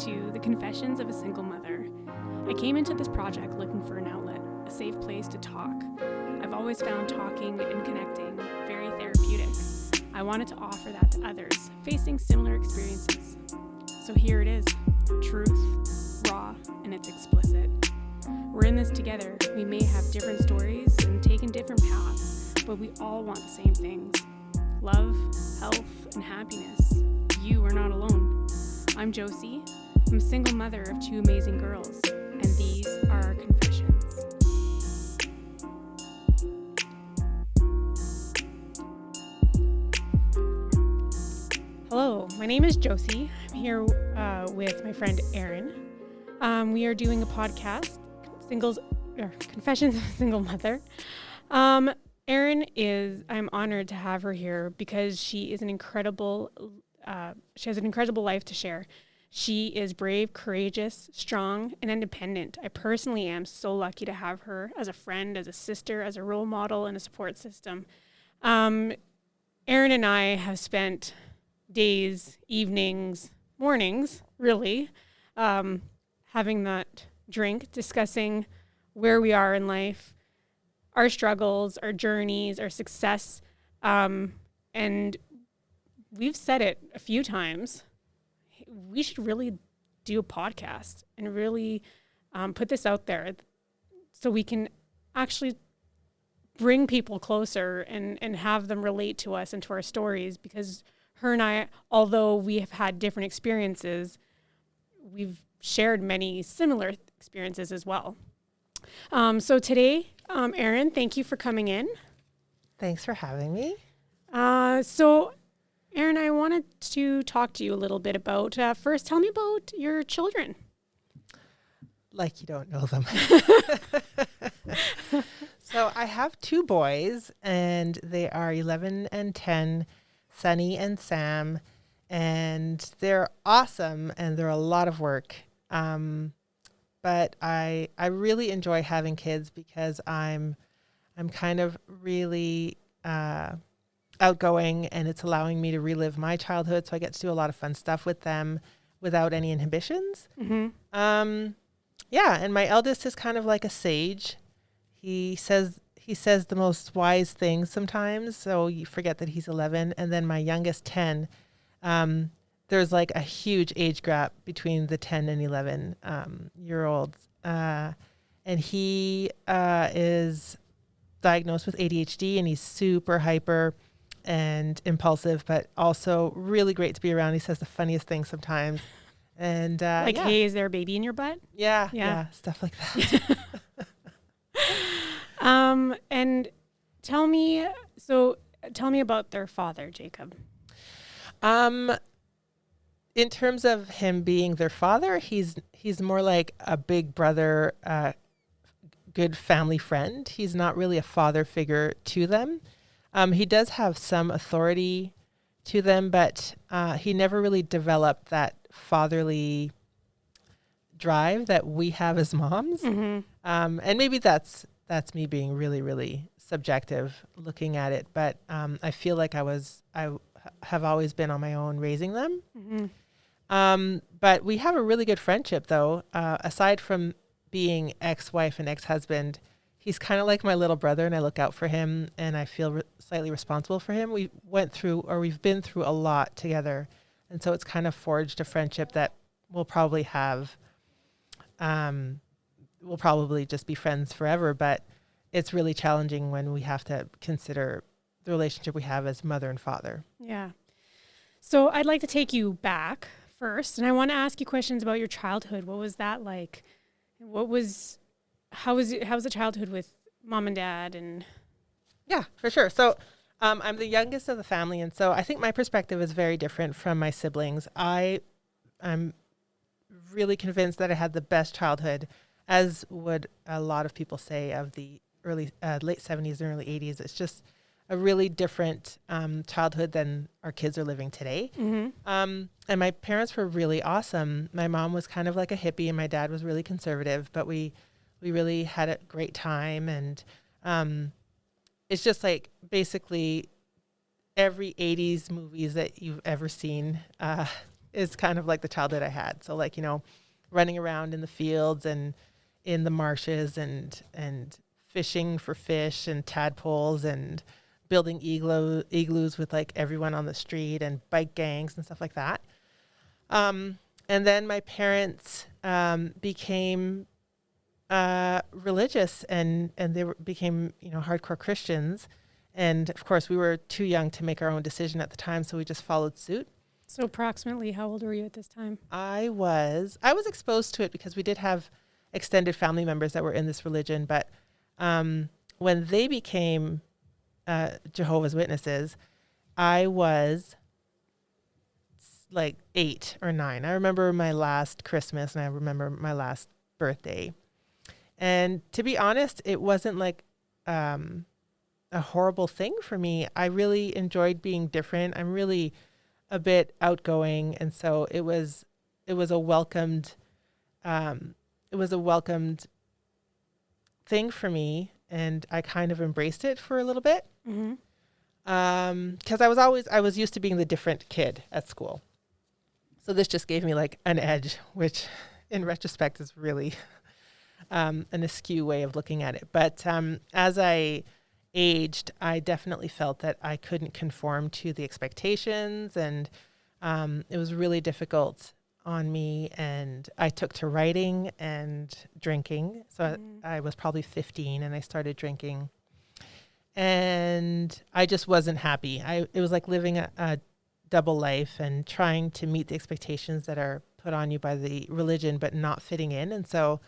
to The Confessions of a Single Mother. I came into this project looking for an outlet, a safe place to talk. I've always found talking and connecting very therapeutic. I wanted to offer that to others facing similar experiences. So here it is, truth, raw, and it's explicit. We're in this together. We may have different stories and taken different paths, but we all want the same things. Love, health, and happiness. You are not alone. I'm Josie. I'm a single mother of 2 amazing girls, and these are our confessions. Hello, my name is Josie. I'm here with my friend Erin. We are doing a podcast, Confessions of a Single Mother. Erin I'm honored to have her here because she has an incredible life to share. She is brave, courageous, strong, and independent. I personally am so lucky to have her as a friend, as a sister, as a role model, and a support system. Erin and I have spent days, evenings, mornings, really, having that drink, discussing where we are in life, our struggles, our journeys, our success. And we've said it a few times. We should really do a podcast and really put this out there so we can actually bring people closer and have them relate to us and to our stories, because her and I, although we have had different experiences, we've shared many similar experiences as well. So today, Erin, thank you for coming in. Thanks for having me. So Erin, I wanted to talk to you a little bit about, first, tell me about your children. Like you don't know them. So I have 2 boys, and they are 11 and 10, Sunny and Sam, and they're awesome, and they're a lot of work. But I really enjoy having kids because I'm kind of really outgoing, and it's allowing me to relive my childhood. So I get to do a lot of fun stuff with them without any inhibitions. Mm-hmm. Yeah. And my eldest is kind of like a sage. He says the most wise things sometimes. So you forget that he's 11. And then my youngest 10, there's like a huge age gap between the 10 and 11 year olds. And he is diagnosed with ADHD, and he's super hyper and impulsive, but also really great to be around. He says the funniest things sometimes. And Hey, is there a baby in your butt? Yeah, stuff like that. And tell me about their father, Jacob. In terms of him being their father, he's more like a big brother, good family friend. He's not really a father figure to them. He does have some authority to them, but he never really developed that fatherly drive that we have as moms. Mm-hmm. And maybe that's me being really, really subjective looking at it. But I feel like I have always been on my own raising them. Mm-hmm. But we have a really good friendship, though. Aside from being ex-wife and ex-husband, he's kind of like my little brother, and I look out for him, and I feel slightly responsible for him. We've been through a lot together, and so it's kind of forged a friendship that we'll probably have. We'll probably just be friends forever, but it's really challenging when we have to consider the relationship we have as mother and father. Yeah. So I'd like to take you back first, and I want to ask you questions about your childhood. What was that like? How was the childhood with mom and dad? And yeah, for sure. So I'm the youngest of the family, and so I think my perspective is very different from my siblings. I'm really convinced that I had the best childhood, as would a lot of people say of the late 70s and early 80s. It's just a really different childhood than our kids are living today. Mm-hmm. And my parents were really awesome. My mom was kind of like a hippie, and my dad was really conservative, but we really had a great time. And it's just like basically every 80s movies that you've ever seen is kind of like the childhood I had. So like, running around in the fields and in the marshes and fishing for fish and tadpoles and building igloos with like everyone on the street and bike gangs and stuff like that. And then my parents became religious and they became, hardcore Christians. And of course, we were too young to make our own decision at the time, so we just followed suit. So approximately how old were you at this time? I was exposed to it because we did have extended family members that were in this religion. But when they became Jehovah's Witnesses, I was like 8 or 9. I remember my last Christmas and I remember my last birthday. And to be honest, it wasn't like a horrible thing for me. I really enjoyed being different. I'm really a bit outgoing, and so it was a welcomed thing for me, and I kind of embraced it for a little bit. Mm-hmm. Because I was used to being the different kid at school, so this just gave me like an edge, which in retrospect is really an askew way of looking at it. But as I aged, I definitely felt that I couldn't conform to the expectations, and it was really difficult on me. And I took to writing and drinking. So I was probably 15 and I started drinking, and I just wasn't happy. It was like living a double life and trying to meet the expectations that are put on you by the religion, but not fitting in. And so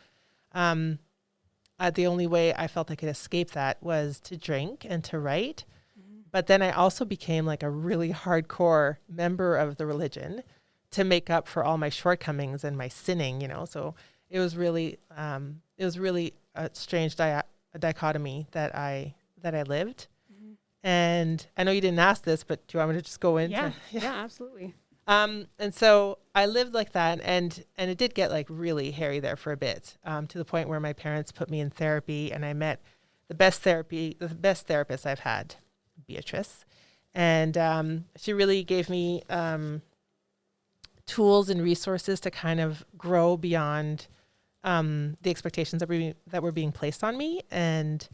the only way I felt I could escape that was to drink and to write. Mm-hmm. But then I also became like a really hardcore member of the religion to make up for all my shortcomings and my sinning, So it was really a strange dichotomy that I lived. Mm-hmm. And I know you didn't ask this, but do you want me to just go into? Yeah, absolutely. And so I lived like that, and it did get like really hairy there for a bit, to the point where my parents put me in therapy, and I met the best therapist I've had, Beatrice. And she really gave me tools and resources to kind of grow beyond the expectations that were being placed on me. And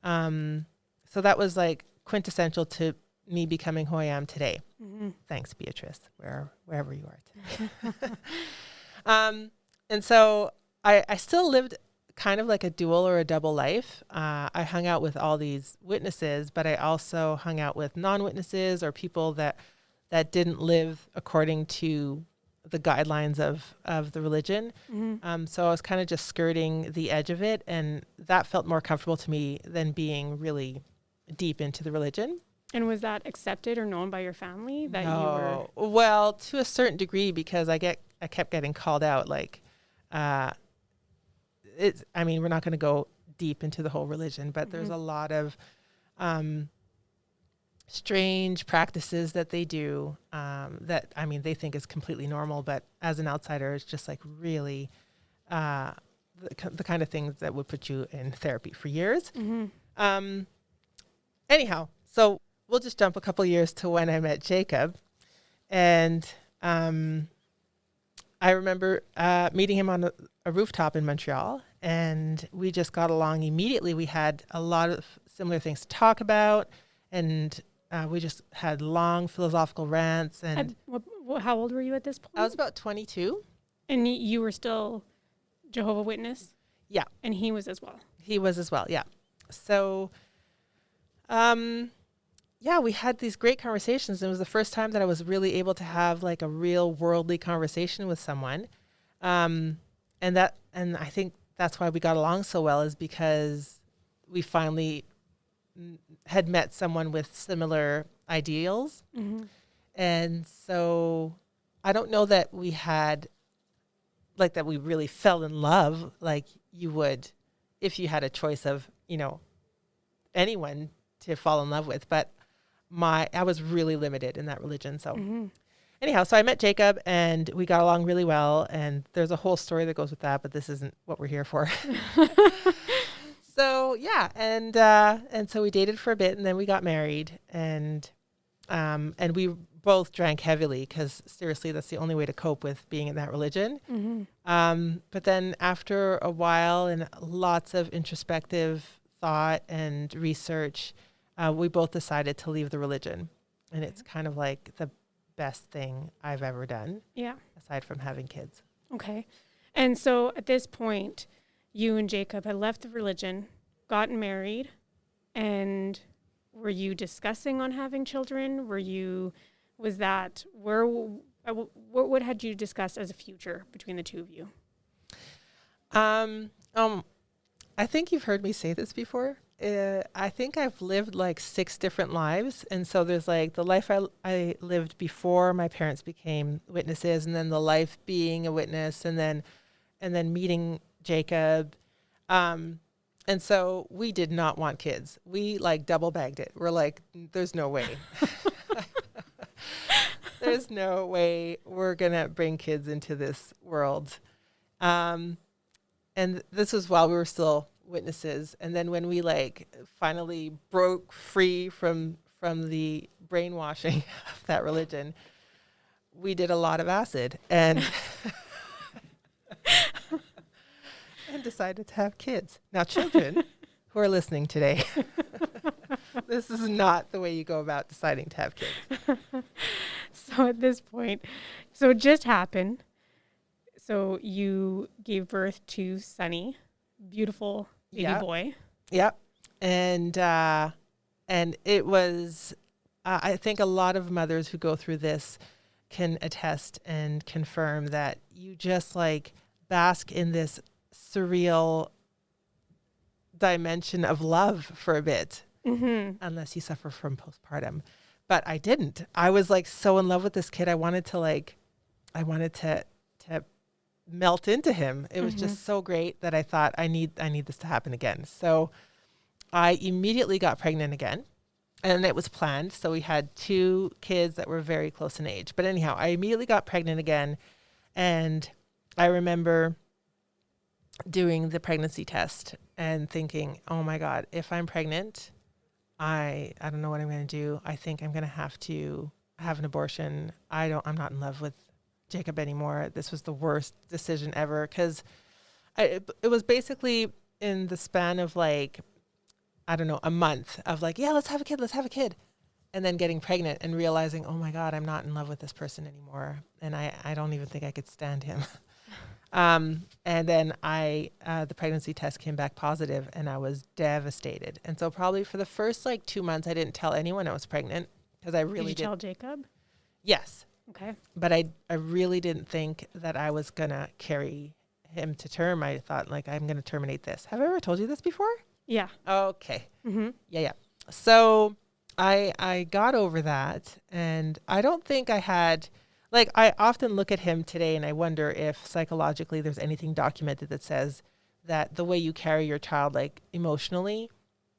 so that was like quintessential to me becoming who I am today. Mm-hmm. Thanks, Beatrice, wherever you are today. And so I still lived kind of like a dual or a double life. I hung out with all these witnesses, but I also hung out with non-witnesses or people that didn't live according to the guidelines of the religion. Mm-hmm. So I was kind of just skirting the edge of it, and that felt more comfortable to me than being really deep into the religion. And was that accepted or known by your family that No. you were? Well, to a certain degree, because I kept getting called out. Like, we're not going to go deep into the whole religion, but there's a lot of strange practices that they do that they think is completely normal, but as an outsider, it's just like really the kind of things that would put you in therapy for years. Mm-hmm. Anyhow, so we'll just jump a couple years to when I met Jacob. And I remember meeting him on a rooftop in Montreal, and we just got along immediately. We had a lot of similar things to talk about, and we just had long philosophical rants. And how old were you at this point? I was about 22. And you were still Jehovah's Witness? Yeah. And he was as well? He was as well, yeah. So... we had these great conversations. It was the first time that I was really able to have like a real worldly conversation with someone. And I think that's why we got along so well, is because we finally had met someone with similar ideals. Mm-hmm. And so I don't know that we had like that we really fell in love like you would if you had a choice of, anyone to fall in love with, but I was really limited in that religion. So anyhow, so I met Jacob and we got along really well, and there's a whole story that goes with that, but this isn't what we're here for. So yeah, and so we dated for a bit, and then we got married, and we both drank heavily because seriously, that's the only way to cope with being in that religion. But then after a while and lots of introspective thought and research, we both decided to leave the religion. And it's kind of like the best thing I've ever done. Yeah. Aside from having kids. Okay. And so at this point, you and Jacob had left the religion, gotten married, and were you discussing on having children? What had you discussed as a future between the two of you? I think you've heard me say this before. I think I've lived like 6 different lives. And so there's like the life I lived before my parents became witnesses, and then the life being a witness, and then meeting Jacob. And so we did not want kids. We like double bagged it. We're like, there's no way. There's no way we're going to bring kids into this world. And this was while we were still witnesses. And then when we like finally broke free from the brainwashing of that religion, we did a lot of acid and and decided to have kids. Now, children who are listening today, this is not the way you go about deciding to have kids. So at this point, so it just happened. So you gave birth to Sonny, beautiful baby boy. Yep. And it was, I think a lot of mothers who go through this can attest and confirm that you just like bask in this surreal dimension of love for a bit, unless you suffer from postpartum. But I didn't. I was like so in love with this kid. I wanted to melt into him. It was just so great that I thought I need this to happen again. So I immediately got pregnant again, and it was planned. So we had 2 kids that were very close in age. But anyhow, I immediately got pregnant again, and I remember doing the pregnancy test and thinking, oh my God, if I'm pregnant, I don't know what I'm going to do. I think I'm going to have to have an abortion. I'm not in love with Jacob anymore. This was the worst decision ever, because it was basically in the span of like, I don't know, a month of like, yeah, let's have a kid. And then getting pregnant and realizing, oh my God, I'm not in love with this person anymore. And I don't even think I could stand him. And then the pregnancy test came back positive, and I was devastated. And so probably for the first like 2 months, I didn't tell anyone I was pregnant, because I really Did you tell Jacob? Yes. Okay. But I really didn't think that I was going to carry him to term. I thought like, I'm going to terminate this. Have I ever told you this before? Yeah. Okay. Yeah. So I got over that, and I don't think I had, like, I often look at him today and I wonder if psychologically there's anything documented that says that the way you carry your child, like emotionally,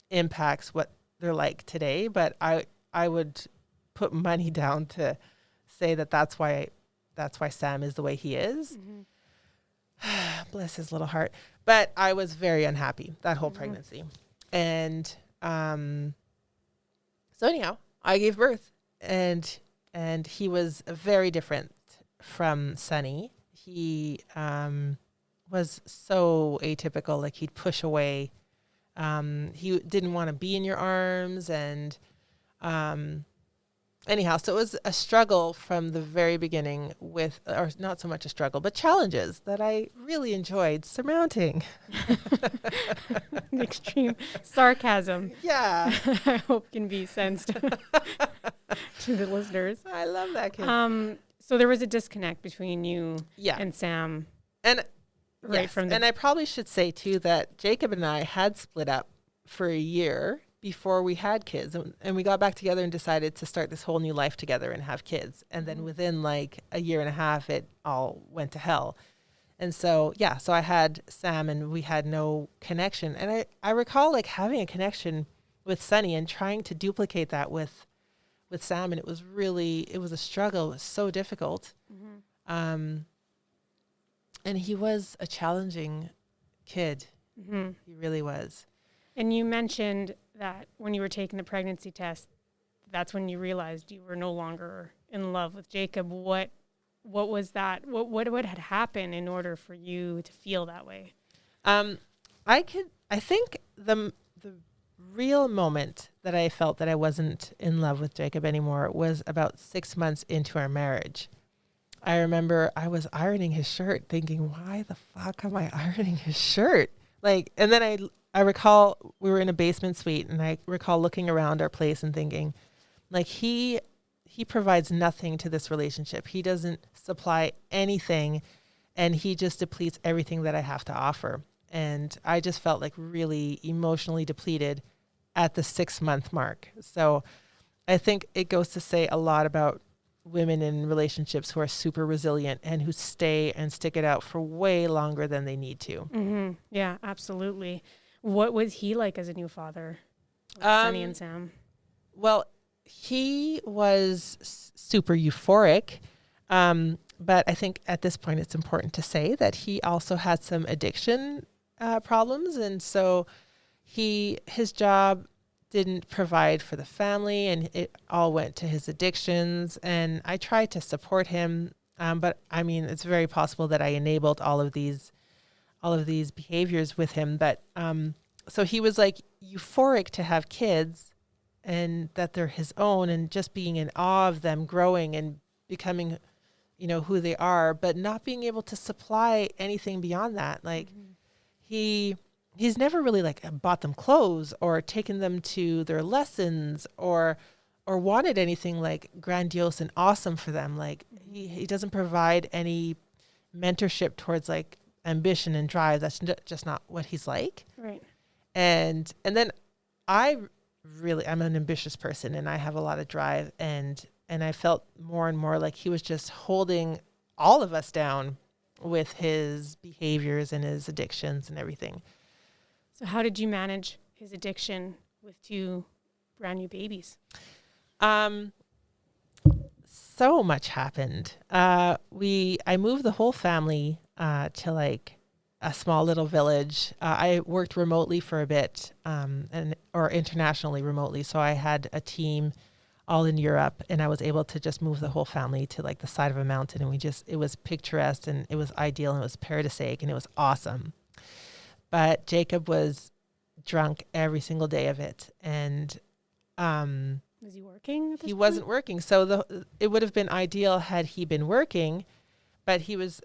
impacts what they're like today. But I would put money down to say that that's why Sam is the way he is. Bless his little heart. But I was very unhappy that whole pregnancy. And so anyhow, I gave birth, and he was very different from Sonny. He was so atypical, like he'd push away. He didn't want to be in your arms, and anyhow, so it was a struggle from the very beginning with, or not so much a struggle, but challenges that I really enjoyed surmounting. Extreme sarcasm. Yeah. I hope can be sensed to the listeners. I love that kid. So there was a disconnect between you and Sam. And right from the, and I probably should say too that Jacob and I had split up for a year before we had kids, and we got back together and decided to start this whole new life together and have kids. And then within like a year and a half, it all went to hell. And so, so I had Sam, and we had no connection. And I recall like having a connection with Sonny and trying to duplicate that with Sam. And it was a struggle. It was so difficult. And he was a challenging kid. He really was. And you mentioned that when you were taking the pregnancy test, that's when you realized you were no longer in love with Jacob, what was that? What had happened in order for you to feel that way? I think the real moment that I felt that I wasn't in love with Jacob anymore was about 6 months into our marriage. I remember I was ironing his shirt thinking, why the fuck am I ironing his shirt? And then I recall we were in a basement suite, and I recall looking around our place and thinking, he provides nothing to this relationship. He doesn't supply anything, and he just depletes everything that I have to offer. And I just felt really emotionally depleted at the 6 month mark. So I think it goes to say a lot about women in relationships who are super resilient and who stay and stick it out for way longer than they need to. Mm-hmm. Yeah, absolutely. What was he like as a new father? Sonny and Sam. Well, he was super euphoric. But I think at this point it's important to say that he also had some addiction problems. And so his job didn't provide for the family, and it all went to his addictions. And I tried to support him. But I mean, it's very possible that I enabled all of these behaviors with him. But so he was euphoric to have kids and that they're his own, and just being in awe of them growing and becoming, who they are, but not being able to supply anything beyond that. He's never really bought them clothes or taken them to their lessons or wanted anything grandiose and awesome for them. He doesn't provide any mentorship towards ambition and drive. That's just not what he's like. Right. And then I'm an ambitious person, and I have a lot of drive, and I felt more and more like he was just holding all of us down with his behaviors and his addictions and everything. So how did you manage his addiction with 2 brand new babies? So much happened. I moved the whole family to a small little village. I worked remotely for a bit, or internationally remotely. So I had a team all in Europe, and I was able to just move the whole family to the side of a mountain. And it was picturesque, and it was ideal, and it was paradisiac, and it was awesome. But Jacob was drunk every single day of it. And was he working at this he point? wasn't working. So it would have been ideal had he been working, but he was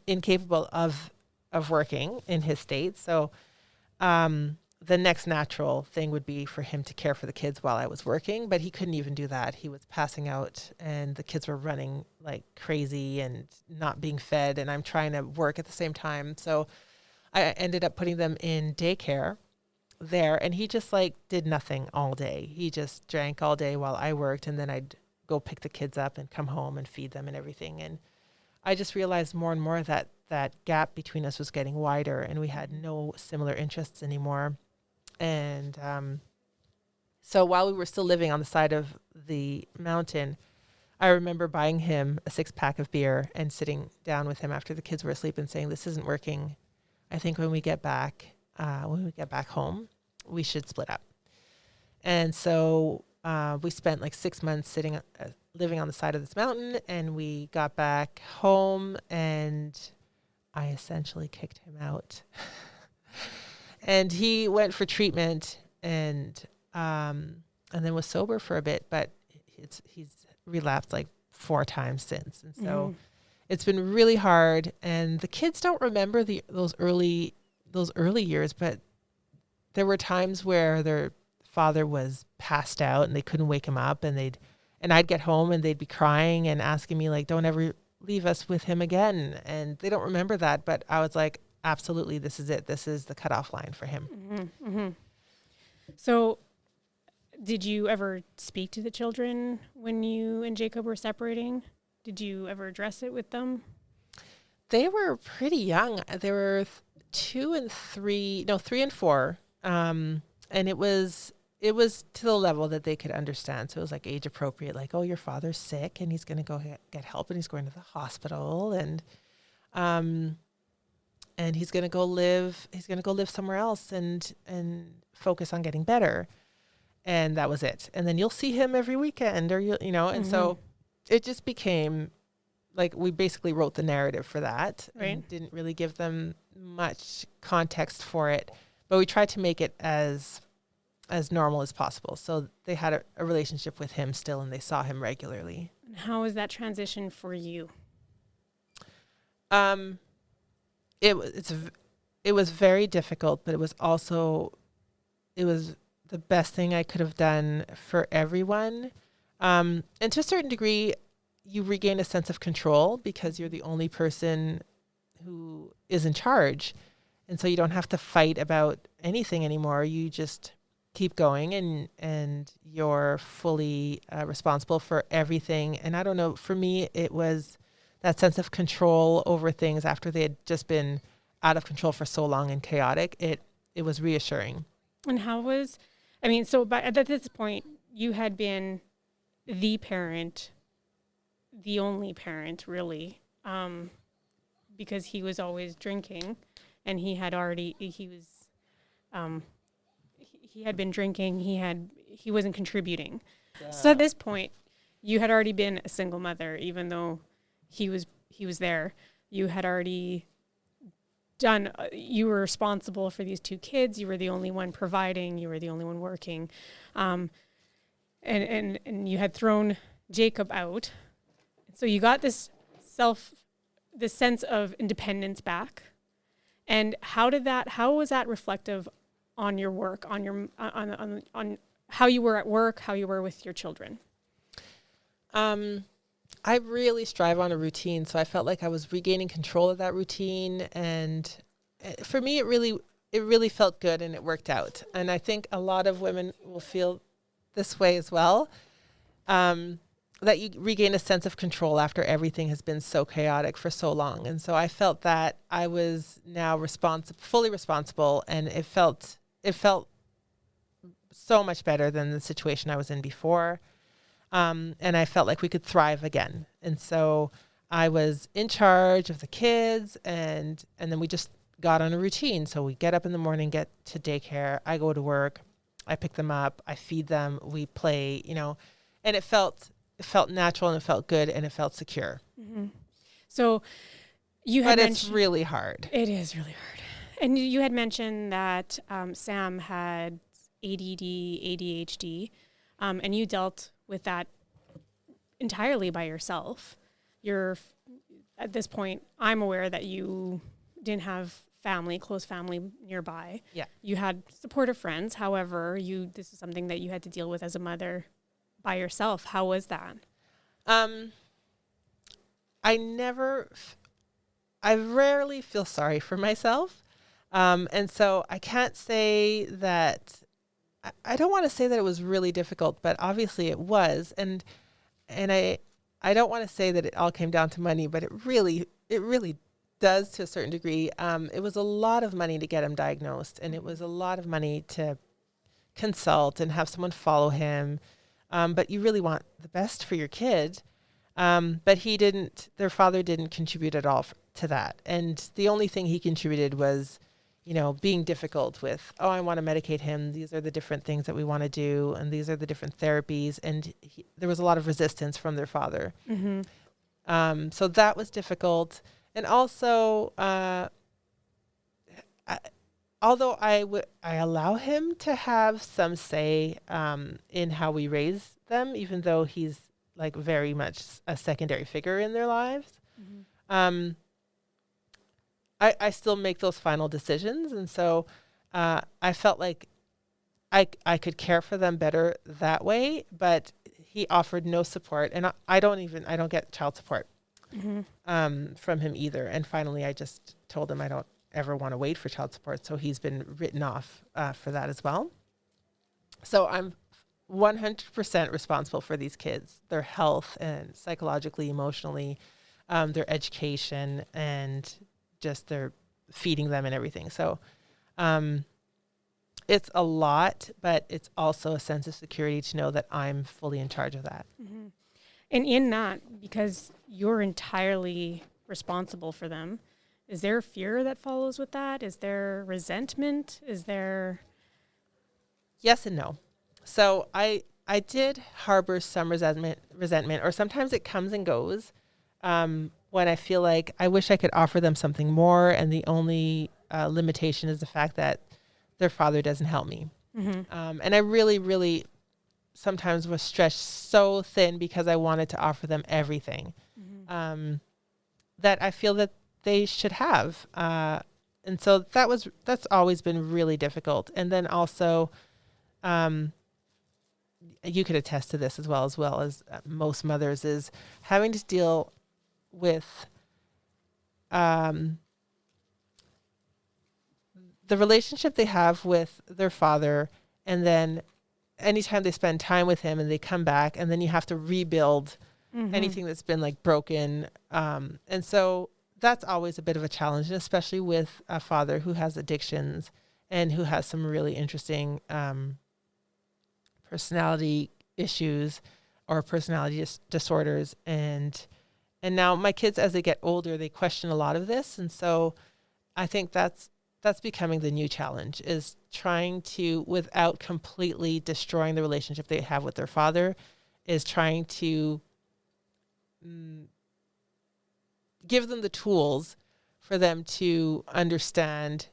incapable of working in his state. So the next natural thing would be for him to care for the kids while I was working, but he couldn't even do that. He was passing out, and the kids were running like crazy and not being fed, and I'm trying to work at the same time. So I ended up putting them in daycare there, and he just did nothing all day. He just drank all day while I worked, and then I'd go pick the kids up and come home and feed them and everything. And I just realized more and more that gap between us was getting wider, and we had no similar interests anymore. And so while we were still living on the side of the mountain, I remember buying him a 6-pack of beer and sitting down with him after the kids were asleep and saying, "This isn't working. I think when we get back home, we should split up." And so we spent 6 months living on the side of this mountain, and we got back home, and I essentially kicked him out. And he went for treatment, and then was sober for a bit, but he's relapsed 4 times since. And so it's been really hard, and the kids don't remember those early years, but there were times where their father was passed out and they couldn't wake him up, and I'd get home and they'd be crying and asking me don't ever leave us with him again. And they don't remember that, but I was like, absolutely, this is it. This is the cutoff line for him. Mm-hmm, mm-hmm. So did you ever speak to the children when you and Jacob were separating? Did you ever address it with them? They were pretty young. They were 3 and 4. And it was to the level that they could understand. So it was age appropriate, oh, your father's sick and he's going to go get help, and he's going to the hospital, and he's going to go live somewhere else and focus on getting better. and that was it. And then you'll see him every weekend, or and so it just became like we basically wrote the narrative for that, Right. and didn't really give them much context for it, but we tried to make it as normal as possible. So they had a relationship with him still, and they saw him regularly. And how was that transition for you? It was very difficult, but it was the best thing I could have done for everyone. And to a certain degree, you regain a sense of control because you're the only person who is in charge. And so you don't have to fight about anything anymore. You just keep going, and you're fully responsible for everything. And I don't know, for me, it was that sense of control over things after they had just been out of control for so long and chaotic. It was reassuring. And so at this point, you had been the parent, the only parent, really, because he was always drinking, and he had been drinking. He wasn't contributing. Yeah. So at this point, you had already been a single mother, even though he was there. You had already done. You were responsible for these two kids. You were the only one providing. You were the only one working, and you had thrown Jacob out. So you got this sense of independence back. And how was that reflective on your work, on how you were at work, how you were with your children? I really strive on a routine, so I felt like I was regaining control of that routine, and for me, it really felt good, and it worked out. And I think a lot of women will feel this way as well, that you regain a sense of control after everything has been so chaotic for so long. And so I felt that I was now fully responsible, and it felt so much better than the situation I was in before. And I felt like we could thrive again. And so I was in charge of the kids, and then we just got on a routine. So we get up in the morning, get to daycare, I go to work, I pick them up, I feed them, we play, and it felt natural, and it felt good, and it felt secure. Mm-hmm. So you had it's really hard. It is really hard. And you had mentioned that Sam had ADD, ADHD, and you dealt with that entirely by yourself. At this point, I'm aware that you didn't have close family nearby. Yeah. You had supportive friends. However, this is something that you had to deal with as a mother by yourself. How was that? I rarely feel sorry for myself. And so I can't say that, I don't want to say that it was really difficult, but obviously it was. And I don't want to say that it all came down to money, but it really does to a certain degree. It was a lot of money to get him diagnosed, and it was a lot of money to consult and have someone follow him. But you really want the best for your kid. But their father didn't contribute at all to that. And the only thing he contributed was, being difficult with, I want to medicate him. These are the different things that we want to do, and these are the different therapies. And there was a lot of resistance from their father. Mm-hmm. So that was difficult. And also, although I allow him to have some say in how we raise them, even though he's like very much a secondary figure in their lives, mm-hmm. I still make those final decisions. And so I felt like I could care for them better that way, but he offered no support, and I don't get child support mm-hmm. From him either. And finally, I just told him I don't ever want to wait for child support. So he's been written off for that as well. So I'm 100% responsible for these kids, their health, and psychologically, emotionally, their education, and just their feeding them and everything. So it's a lot, but it's also a sense of security to know that I'm fully in charge of that. Mm-hmm. And in that, because you're entirely responsible for them, is there fear that follows with that? Is there resentment? Is there... Yes and no. So I did harbor some resentment, or sometimes it comes and goes. When I feel like I wish I could offer them something more, and the only limitation is the fact that their father doesn't help me. And I really, really sometimes was stretched so thin because I wanted to offer them everything that I feel that they should have. And so that's always been really difficult. And then also, you could attest to this as well as most mothers, is having to deal with the relationship they have with their father, and then anytime they spend time with him and they come back, and then you have to rebuild anything that's been like broken. And so that's always a bit of a challenge, and especially with a father who has addictions and who has some really interesting personality issues or personality disorders. And now my kids, as they get older, they question a lot of this. And so I think that's becoming the new challenge, is trying to, without completely destroying the relationship they have with their father, is trying to give them the tools for them to understand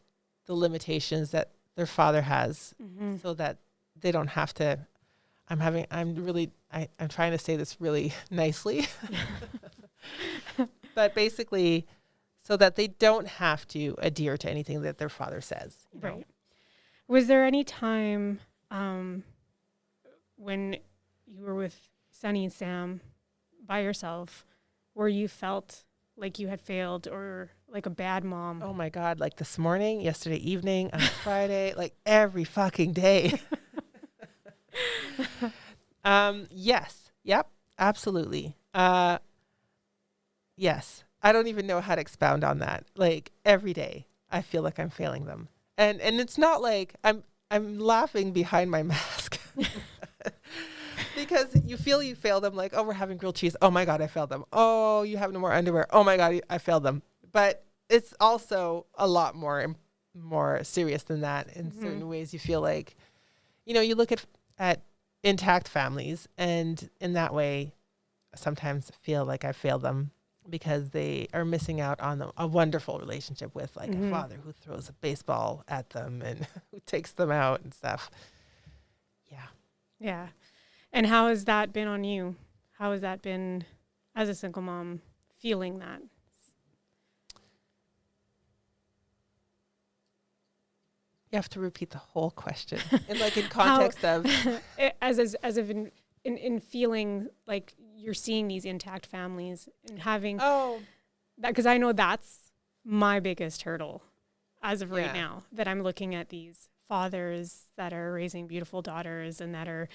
the limitations that their father has, so that they don't have to. I'm trying to say this really nicely, but basically, so that they don't have to adhere to anything that their father says. Right. Was there any time when you were with Sunny and Sam by yourself where you felt like you had failed, or like a bad mom? Oh my God, like this morning, yesterday evening, on Friday, like every fucking day. Yes. Yep. Absolutely. Yes. I don't even know how to expound on that. Like every day I feel like I'm failing them. And it's not like I'm laughing behind my mask. Because you feel you failed them, like, oh, we're having grilled cheese. Oh my God, I failed them. Oh, you have no more underwear. Oh my God, I failed them. But it's also a lot more serious than that. In certain ways, you feel like, you look at intact families, and in that way, sometimes feel like I failed them because they are missing out on a wonderful relationship with like a father who throws a baseball at them and who takes them out and stuff. Yeah. Yeah. And how has that been on you? How has that been as a single mom, feeling that? You have to repeat the whole question in context of as if in feeling like you're seeing these intact families and having that, because I know that's my biggest hurdle as of right now, that I'm looking at these fathers that are raising beautiful daughters and that are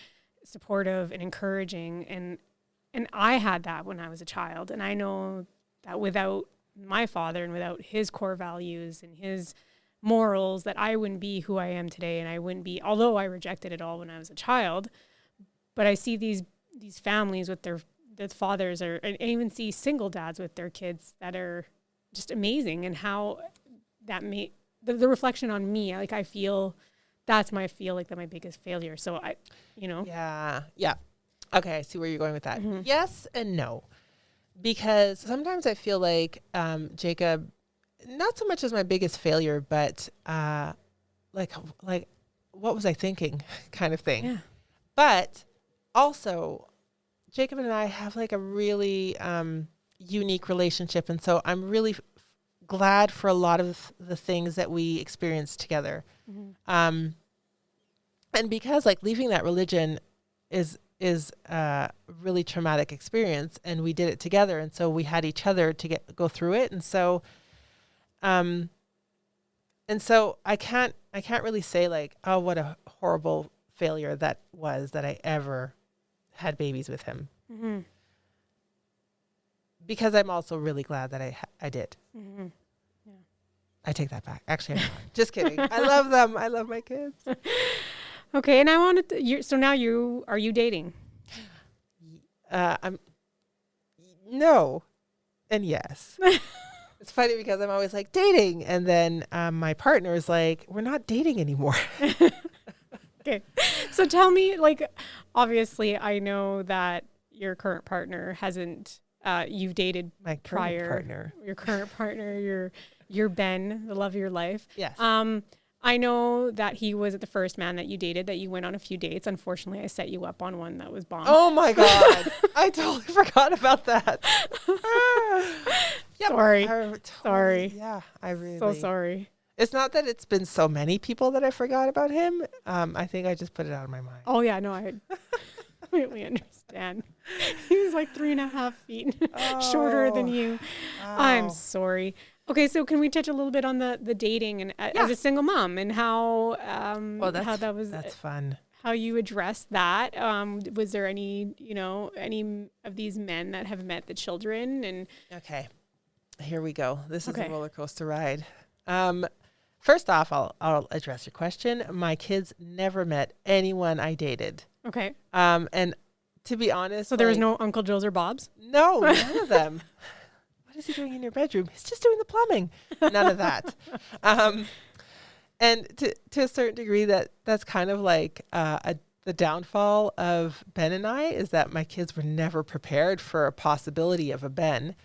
supportive and encouraging, and I had that when I was a child, and I know that without my father and without his core values and his morals, that I wouldn't be who I am today, and I wouldn't be, although I rejected it all when I was a child. But I see these families with their fathers, and I even see single dads with their kids that are just amazing, and how that the reflection on me, like I feel that's my biggest failure. So Yeah. Okay, I see where you're going with that. Yes and no, because sometimes I feel like Jacob, not so much as my biggest failure, but like what was I thinking, kind of thing. Yeah. But also, Jacob and I have like a really unique relationship, and so I'm really glad for a lot of the things that we experienced together. And because like leaving that religion is a really traumatic experience, and we did it together, and so we had each other to go through it, and so I can't really say like, oh, what a horrible failure that was that I ever had babies with him. Because I'm also really glad that I did. Yeah. I take that back. Actually, I'm not. Just kidding. I love them. I love my kids. Okay, and I wanted to, so now are you dating? I'm no, and yes. It's funny because I'm always like dating, and then my partner is like, we're not dating anymore. Okay, So tell me, like, obviously, I know that your current partner hasn't. You've dated My prior. current partner. Your current partner, your Ben, the love of your life. Yes. I know that he was the first man that you dated, that you went on a few dates. Unfortunately, I set you up on one that was bomb. Oh my God. I totally forgot about that. Yep. Sorry. Sorry. Yeah, I really. So sorry. It's not that it's been so many people that I forgot about him. I think I just put it out of my mind. Oh yeah, no, I completely understand. He was like 3.5 feet shorter than you. Wow. I'm sorry. Okay, so can we touch a little bit on the dating and as a single mom and how that's fun. How you addressed that? Was there any of these men that have met the children and Okay, here we go. This is a roller coaster ride. First off, I'll address your question. My kids never met anyone I dated. Okay. And to be honest, so there was no Uncle Joe's or Bob's? No, none of them. What is he doing in your bedroom? He's just doing the plumbing. None of that. And to a certain degree, that's kind of like the downfall of Ben and I, is that my kids were never prepared for a possibility of a Ben.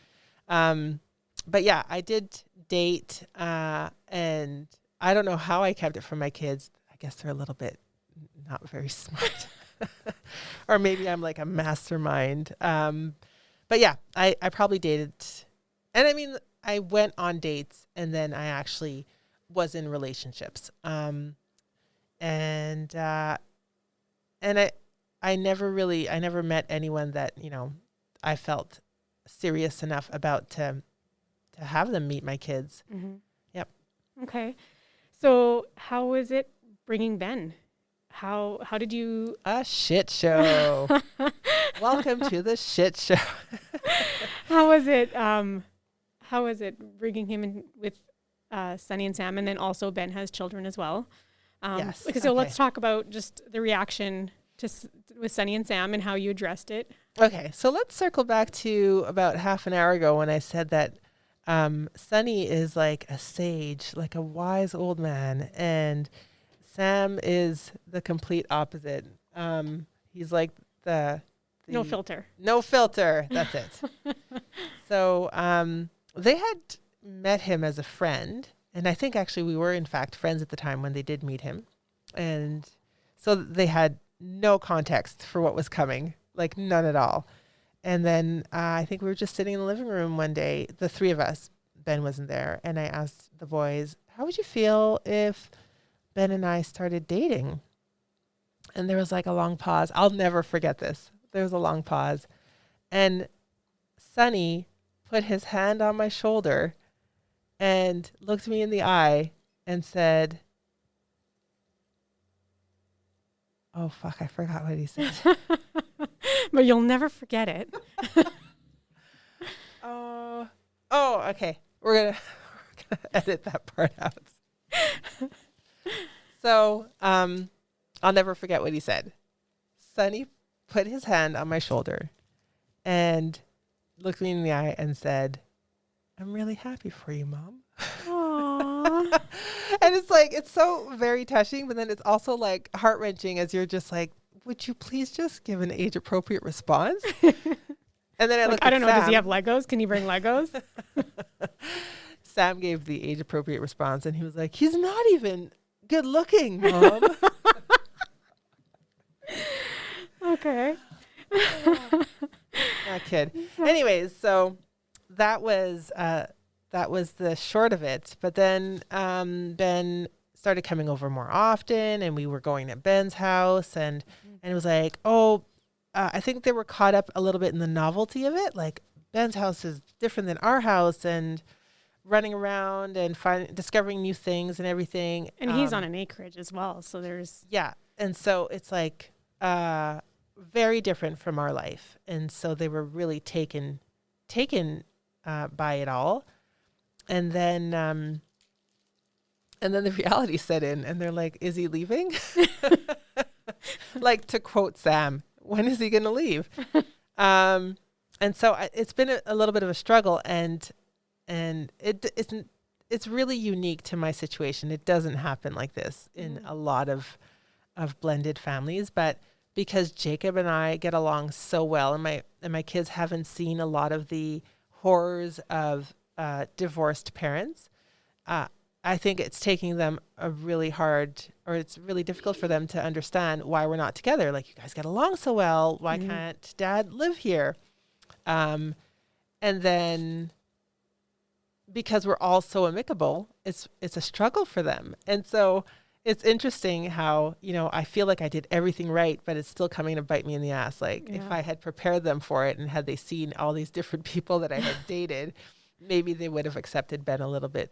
But yeah, I did date, and I don't know how I kept it from my kids. I guess they're a little bit not very smart. Or maybe I'm like a mastermind. But yeah, I probably dated. And I mean, I went on dates and then I actually was in relationships. And I never met anyone that, I felt serious enough about to have them meet my kids. Mm-hmm. Yep. Okay. So how was it bringing Ben? How did you? A shit show. Welcome to the shit show. How was it? How was it bringing him in with Sunny and Sam, and then also Ben has children as well? Yes. So let's talk about just the reaction with Sunny and Sam and how you addressed it. Okay, so let's circle back to about half an hour ago when I said that Sunny is like a sage, like a wise old man, and Sam is the complete opposite. He's like the no filter. No filter. That's it. So they had met him as a friend, and I think actually we were in fact friends at the time when they did meet him, and so they had no context for what was coming, like none at all. And then I think we were just sitting in the living room one day, the three of us. Ben wasn't there, and I asked the boys, "How would you feel if Ben and I started dating?" And there was like a long pause. I'll never forget this. There was a long pause. And Sunny put his hand on my shoulder and looked me in the eye and said, oh, fuck, I forgot what he said. But you'll never forget it. Oh, okay. We're gonna edit that part out. So, I'll never forget what he said. Sunny put his hand on my shoulder and looked me in the eye and said, "I'm really happy for you, Mom." Aww. And it's so very touching, but then it's also like heart-wrenching as you're just like, would you please just give an age-appropriate response? And then I don't know, does he have Legos? Can he bring Legos? Sam gave the age-appropriate response, and he was like, he's not even good looking, Mom. Okay. Not kid. Anyways, so that was the short of it. But then Ben started coming over more often, and we were going to Ben's house, and it was like, I think they were caught up a little bit in the novelty of it. Like, Ben's house is different than our house, and running around and discovering new things and everything. And he's on an acreage as well, so there's and so it's like very different from our life, and so they were really taken by it all, and then the reality set in, and they're like, "Is he leaving?" Like, to quote Sam, when is he going to leave? And so it's been a little bit of a struggle, and it's really unique to my situation. It doesn't happen like this in a lot of of blended families, but because Jacob and I get along so well, and my kids haven't seen a lot of the horrors of divorced parents, I think it's taking them it's really difficult for them to understand why we're not together. Like, you guys get along so well. Why can't Dad live here? And then because we're all so amicable, it's a struggle for them. And so it's interesting how, I feel like I did everything right, but it's still coming to bite me in the ass. Like, if I had prepared them for it and had they seen all these different people that I had dated, maybe they would have accepted Ben a little bit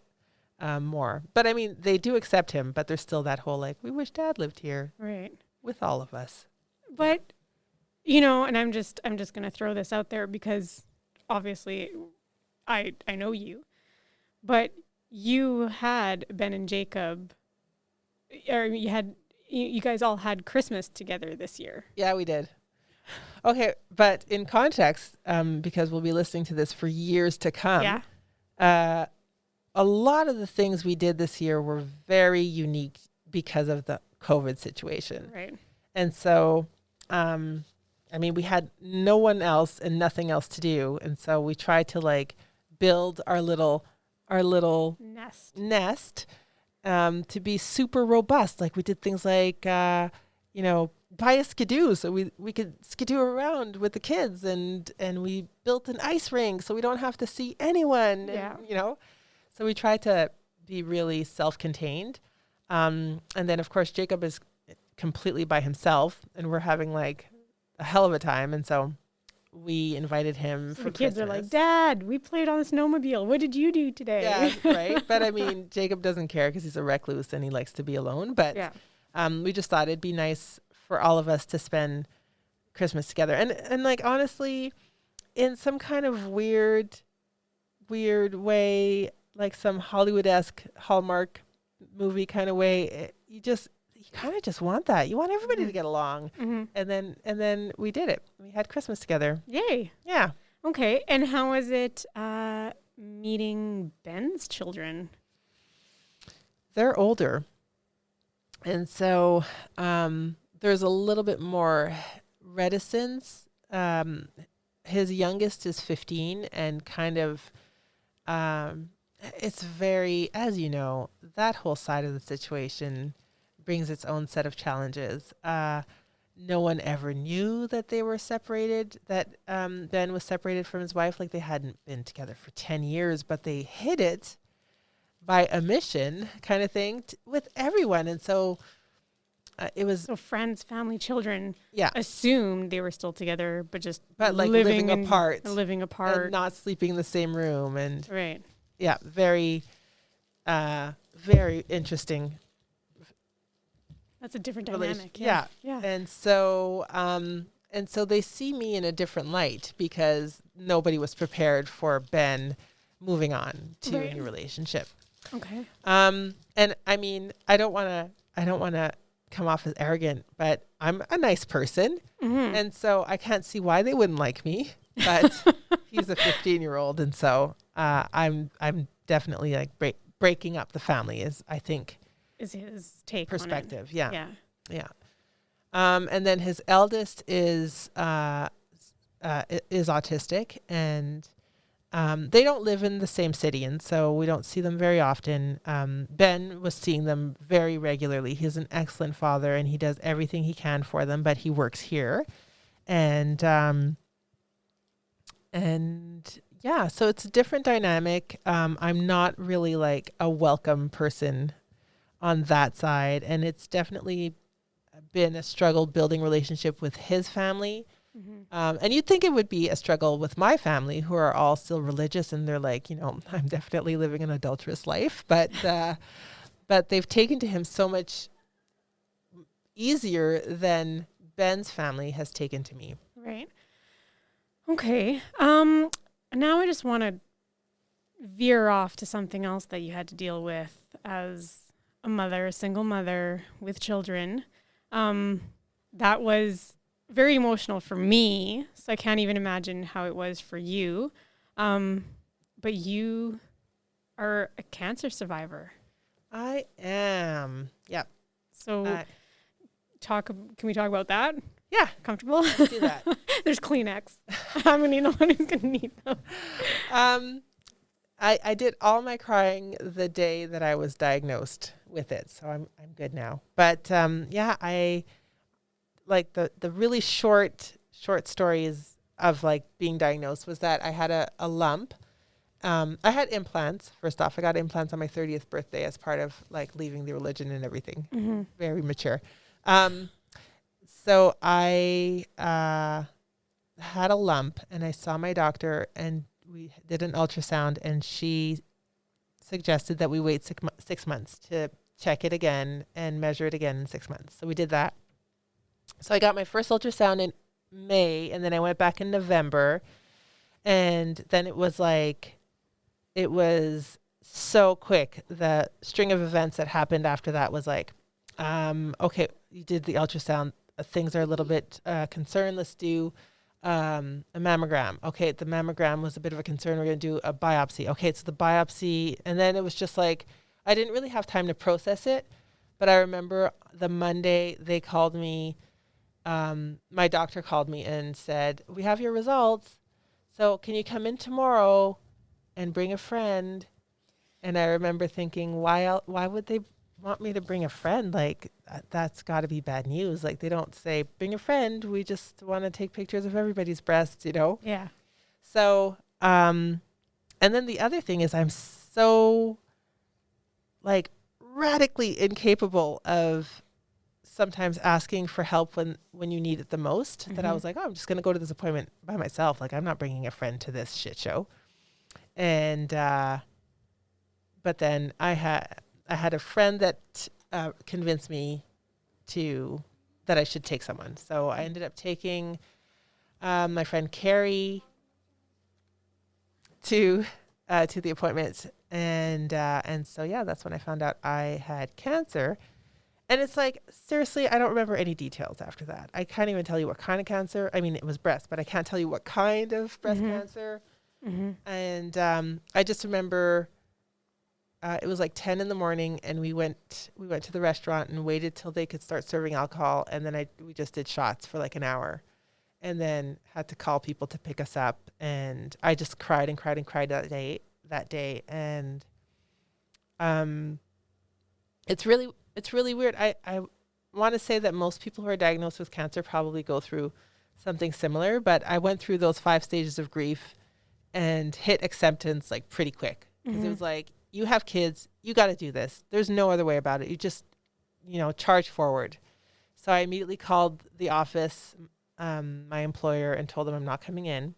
more. But I mean, they do accept him, but there's still that whole, like, we wish Dad lived here with all of us. But, and I'm just going to throw this out there because obviously I know you, but you had Ben and Jacob, or you guys all had Christmas together this year. Yeah, we did. Okay, but in context, because we'll be listening to this for years to come, a lot of the things we did this year were very unique because of the COVID situation. Right. And so, we had no one else and nothing else to do. And so we tried to like build our little nest to be super robust. Like, we did things like, buy a skidoo so we could skidoo around with the kids, and we built an ice rink so we don't have to see anyone. Yeah. And, so we tried to be really self-contained. And then, of course, Jacob is completely by himself, and we're having like a hell of a time. And so we invited him for the kids Christmas. are like, Dad, we played on the snowmobile. What did you do today? Yeah, right. But I mean, Jacob doesn't care because he's a recluse and he likes to be alone. But we just thought it'd be nice for all of us to spend Christmas together. And like, honestly, in some kind of weird way, like some Hollywood-esque Hallmark movie kind of way, you kind of just want that. You want everybody to get along. Mm-hmm. And then we did it. We had Christmas together. Yay. Yeah. Okay. And how was it meeting Ben's children? They're older. And so there's a little bit more reticence. His youngest is 15, and kind of it's very, as you know, that whole side of the situation brings its own set of challenges. No one ever knew that they were separated, that Ben was separated from his wife. Like, they hadn't been together for 10 years, but they hid it by omission kind of thing with everyone. And so it was... So friends, family, children assumed they were still together, but like living apart. Living apart. And not sleeping in the same room. And right. Yeah, very, very interesting. That's a different dynamic. Yeah. And so they see me in a different light because nobody was prepared for Ben moving on to a new relationship. Okay. And I mean, I don't want to come off as arrogant, but I'm a nice person. Mm-hmm. And so I can't see why they wouldn't like me, but he's a 15-year-old. And so I'm definitely like breaking up the family is his take perspective. On it. Yeah. And then his eldest is autistic, and they don't live in the same city, and so we don't see them very often. Ben was seeing them very regularly. He's an excellent father, and he does everything he can for them, but he works here. And yeah, so it's a different dynamic. I'm not really like a welcome person on that side, and it's definitely been a struggle building relationship with his family. Mm-hmm. And you'd think it would be a struggle with my family, who are all still religious, and they're like, I'm definitely living an adulterous life, but they've taken to him so much easier than Ben's family has taken to me. Right. Okay. Now I just want to veer off to something else that you had to deal with as a single mother with children. That was very emotional for me, so I can't even imagine how it was for you. But you are a cancer survivor. I am. Yep. So Can we talk about that? Yeah, Comfortable? let's do that. There's Kleenex. I'm going to be the one who's going to need them. I did all my crying the day that I was diagnosed with it, so I'm good now. But yeah, I like the really short stories of like being diagnosed was that I had a lump. I had implants. First off, I got implants on my 30th birthday as part of like leaving the religion and everything. Mm-hmm. Very mature. So I had a lump, and I saw my doctor, and we did an ultrasound, and she suggested that we wait 6 months to check it again and measure it again in 6 months. So we did that. So I got my first ultrasound in May, and then I went back in November, and then it was so quick. The string of events that happened after that was like, okay, you did the ultrasound. Things are a little bit concerned. Let's do a mammogram. Okay, the mammogram was a bit of a concern. We're going to do a biopsy. Okay, so the biopsy. And then it was just like, I didn't really have time to process it. But I remember the Monday they called me. My doctor called me and said, we have your results. So can you come in tomorrow and bring a friend? And I remember thinking, why would they want me to bring a friend? Like, that's got to be bad news. Like, they don't say, bring a friend. We just want to take pictures of everybody's breasts, you know? Yeah. So, and then the other thing is I'm so, like, radically incapable of sometimes asking for help when you need it the most, that I was like, oh, I'm just going to go to this appointment by myself. Like, I'm not bringing a friend to this shit show. And, but then I had a friend that convinced me that I should take someone. So I ended up taking my friend Carrie to the appointment, and so yeah, that's when I found out I had cancer. And it's like, seriously, I don't remember any details after that. I can't even tell you what kind of cancer. I mean, it was breast, but I can't tell you what kind of breast cancer. And I just remember it was like 10 in the morning, and we went to the restaurant and waited till they could start serving alcohol, and then we just did shots for like an hour, and then had to call people to pick us up, and I just cried and cried and cried that day, and it's really weird. I want to say that most people who are diagnosed with cancer probably go through something similar, but I went through those 5 stages of grief and hit acceptance like pretty quick, because it was like, you have kids, you got to do this. There's no other way about it. You just, charge forward. So I immediately called the office, my employer, and told them I'm not coming in.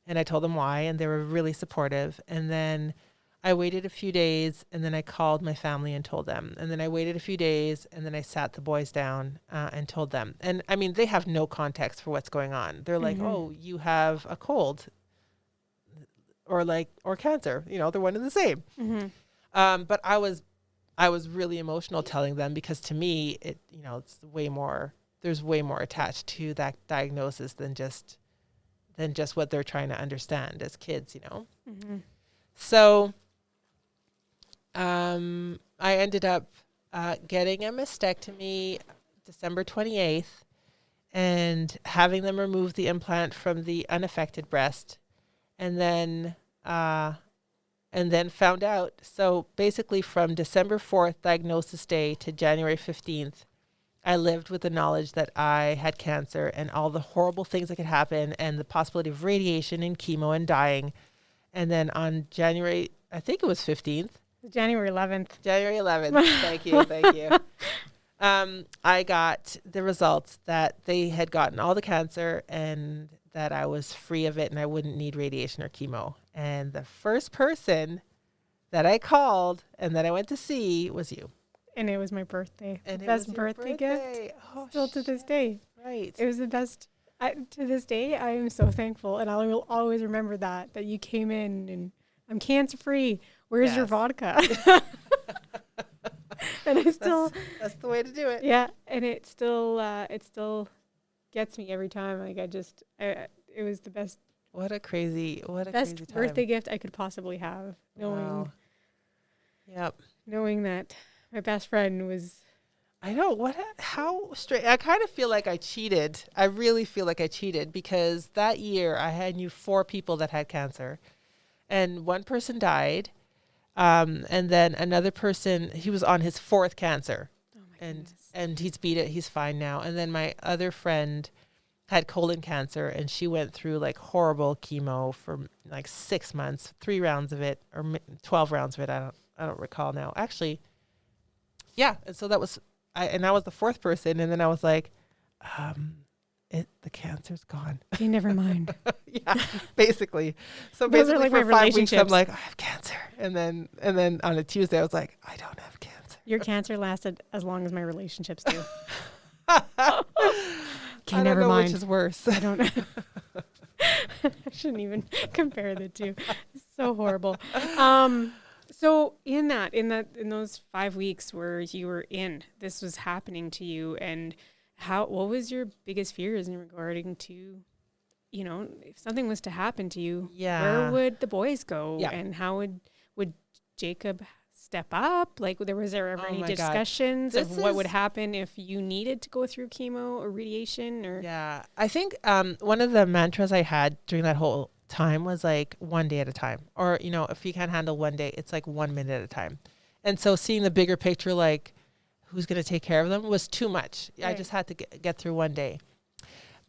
And I told them why, and they were really supportive. And then I waited a few days, and then I called my family and told them. And then I waited a few days, and then I sat the boys down and told them. And I mean, they have no context for what's going on. They're like, oh, you have a cold or cancer, they're one and the same. But I was really emotional telling them, because to me, it's there's way more attached to that diagnosis than just what they're trying to understand as kids, So, I ended up, getting a mastectomy December 28th, and having them remove the implant from the unaffected breast. And then found out. So basically, from December 4th, diagnosis day, to January 15th, I lived with the knowledge that I had cancer and all the horrible things that could happen, and the possibility of radiation and chemo and dying. And then on January, I think it was 15th. January 11th. January 11th. Thank you. I got the results that they had gotten all the cancer, and that I was free of it, and I wouldn't need radiation or chemo. And the first person that I called and that I went to see was you. And it was my birthday. And the it best was your birthday gift. Oh, Still to this day. Right. It was the best. To this day, I am so thankful. And I will always remember that you came in and I'm cancer free. Where's your vodka? And I still. That's the way to do it. Yeah. And it still gets me every time. Like it was the best. What a crazy best birthday gift I could possibly have. Wow. Yep. Knowing that my best friend was I know how straight. I kind of feel like I cheated. I really feel like I cheated because that year I knew 4 people that had cancer, and one person died. And then another person, he was on his 4th cancer, Oh my and goodness. and he's beat it. He's fine now. And then my other friend had colon cancer, and she went through like horrible chemo for like 6 months, 3 rounds of it, or 12 rounds of it. I don't recall now. Actually, yeah. And so that was I was the 4th person, and then I was like, the cancer's gone. Okay, never mind. Yeah, basically. So Those are basically like for my 5 weeks, I'm relationships. like, I have cancer. And then on a Tuesday, I was like, I don't have cancer. Your cancer lasted as long as my relationships do. I Okay, don't never know mind. which is worse. I don't know. I shouldn't even compare the two. It's so horrible. So in those 5 weeks where you were this was happening to you, and what was your biggest fears in regarding to, if something was to happen to you, where Yeah. would the boys go? Yeah. And how would Jacob step up? Like, was there ever Oh any my God. discussions of This what would is- happen if you needed to go through chemo or radiation or? Yeah. I think one of the mantras I had during that whole time was like 1 day at a time. Or, if you can't handle 1 day, it's like 1 minute at a time. And so seeing the bigger picture, like who's going to take care of them, was too much. I Right. just had to get through 1 day.